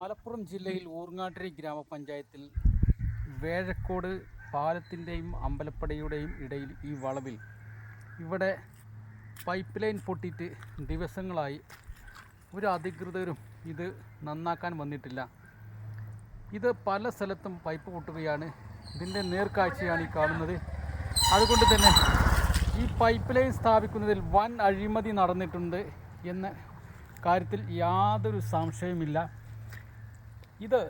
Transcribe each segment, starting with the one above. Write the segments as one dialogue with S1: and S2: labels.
S1: മലപ്പുറം ജില്ലയിൽ ഊർങ്ങാട്ടിരി ഗ്രാമപഞ്ചായത്തിൽ വേഴക്കോട് പാലത്തിൻ്റെയും അമ്പലപ്പടിയുടെയും ഇടയിൽ ഈ വളവിൽ ഇവിടെ പൈപ്പ് ലൈൻ പൊട്ടിയിട്ട് ദിവസങ്ങളായി ഒരു അധികൃതരും ഇത് നന്നാക്കാൻ വന്നിട്ടില്ല. ഇത് പല സ്ഥലത്തും പൈപ്പ് പൊട്ടുകയാണ്. ഇതിൻ്റെ നേർക്കാഴ്ചയാണ് ഈ കാണുന്നത്. അതുകൊണ്ട് തന്നെ ഈ പൈപ്പ് ലൈൻ സ്ഥാപിക്കുന്നതിൽ വൻ അഴിമതി നടന്നിട്ടുണ്ട് എന്ന കാര്യത്തിൽ യാതൊരു സംശയവുമില്ല. ഇത്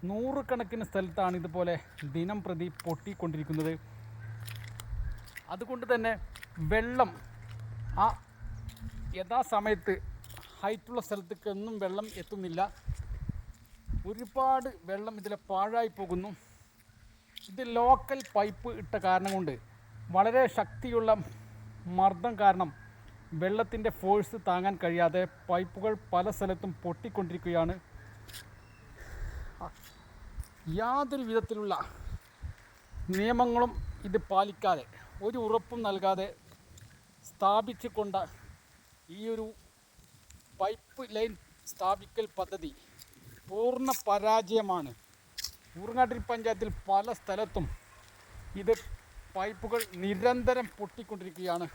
S1: നൂറുകണക്കിന് സ്ഥലത്താണ് ഇതുപോലെ ദിനം പ്രതി പൊട്ടിക്കൊണ്ടിരിക്കുന്നത്. അതുകൊണ്ട് തന്നെ വെള്ളം ആ യഥാസമയത്ത് ഹൈറ്റുള്ള സ്ഥലത്തേക്കൊന്നും വെള്ളം എത്തുന്നില്ല. ഒരുപാട് വെള്ളം ഇതിൽ പാഴായി പോകുന്നു. ഇത് ലോക്കൽ പൈപ്പ് ഇട്ട കാരണം കൊണ്ട് വളരെ ശക്തിയുള്ള മർദ്ദം കാരണം വെള്ളത്തിൻ്റെ ഫോഴ്സ് താങ്ങാൻ കഴിയാതെ പൈപ്പുകൾ പല സ്ഥലത്തും പൊട്ടിക്കൊണ്ടിരിക്കുകയാണ്. യാതൊരു വിധത്തിലുള്ള നിയമങ്ങളും ഇത് പാലിക്കാതെ, ഒരു ഉറപ്പും നൽകാതെ സ്ഥാപിച്ചു കൊണ്ട ഈ ഒരു പൈപ്പ് ലൈൻ സ്ഥാപിക്കൽ പദ്ധതി പൂർണ്ണ പരാജയമാണ്. ഊർങ്ങാട്ടിരി പഞ്ചായത്തിൽ പല സ്ഥലത്തും ഇത് പൈപ്പുകൾ നിരന്തരം പൊട്ടിക്കൊണ്ടിരിക്കുകയാണ്.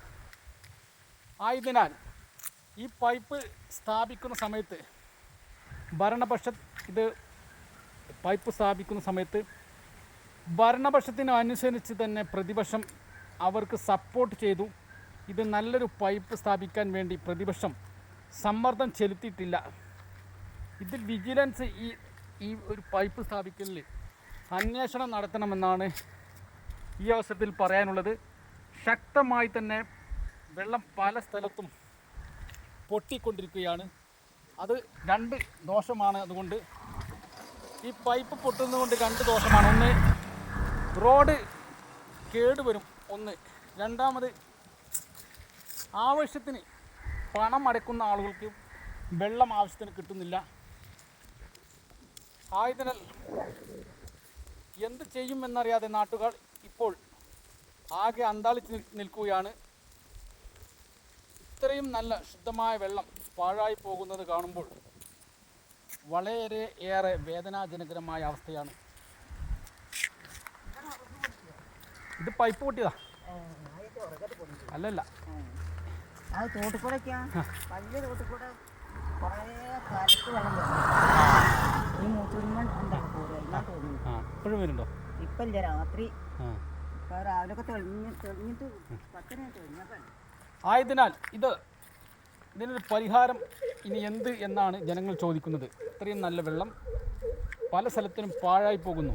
S1: ആയതിനാൽ ഈ പൈപ്പ് സ്ഥാപിക്കുന്ന സമയത്ത് പൈപ്പ് സ്ഥാപിക്കുന്ന സമയത്ത് ഭരണപക്ഷത്തിന് അനുസരിച്ച് തന്നെ പ്രതിപക്ഷം അവർക്ക് സപ്പോർട്ട് ചെയ്തു. ഇത് നല്ലൊരു പൈപ്പ് സ്ഥാപിക്കാൻ വേണ്ടി പ്രതിപക്ഷം സമ്മർദ്ദം ചെലുത്തിയിട്ടില്ല. ഇതിൽ വിജിലൻസ് ഈ ഒരു പൈപ്പ് സ്ഥാപിക്കലിൽ അന്വേഷണം നടത്തണമെന്നാണ് ഈ അവസരത്തിൽ പറയാനുള്ളത്. ശക്തമായി തന്നെ വെള്ളം പല സ്ഥലത്തും പൊട്ടിക്കൊണ്ടിരിക്കുകയാണ്. അത് രണ്ട് ദോഷമാണ്. അതുകൊണ്ട് ഈ പൈപ്പ് പൊട്ടുന്നതുകൊണ്ട് രണ്ട് ദോഷമാണ്. ഒന്ന്, റോഡ് കേടുവരും. രണ്ടാമത്, ആവശ്യത്തിന് പണം അടയ്ക്കുന്ന ആളുകൾക്ക് വെള്ളം ആവശ്യത്തിന് കിട്ടുന്നില്ല. ആയതിനാൽ എന്ത് ചെയ്യുമെന്നറിയാതെ നാട്ടുകാർ ഇപ്പോൾ ആകെ അന്താളിച്ച് നിൽക്കുകയാണ്. ഇത്രയും നല്ല ശുദ്ധമായ വെള്ളം പാഴായി പോകുന്നത് കാണുമ്പോൾ വളരെയേറെ വേദനാജനകരമായ അവസ്ഥയാണ്. ഇത് പൈപ്പ് പൊട്ടിയതാ, അല്ലല്ല. ഇപ്പോഴും വരുന്നുണ്ടോ?
S2: ഇപ്പം രാത്രി രാവിലെ തെളിഞ്ഞിട്ട് 10 തെളിഞ്ഞപ്പോൾ.
S1: ആയതിനാൽ ഇതിനൊരു പരിഹാരം ഇനി എന്ത് എന്നാണ് ജനങ്ങൾ ചോദിക്കുന്നത്. ഇത്രയും നല്ല വെള്ളം പല സ്ഥലത്തിനും പാഴായി പോകുന്നു.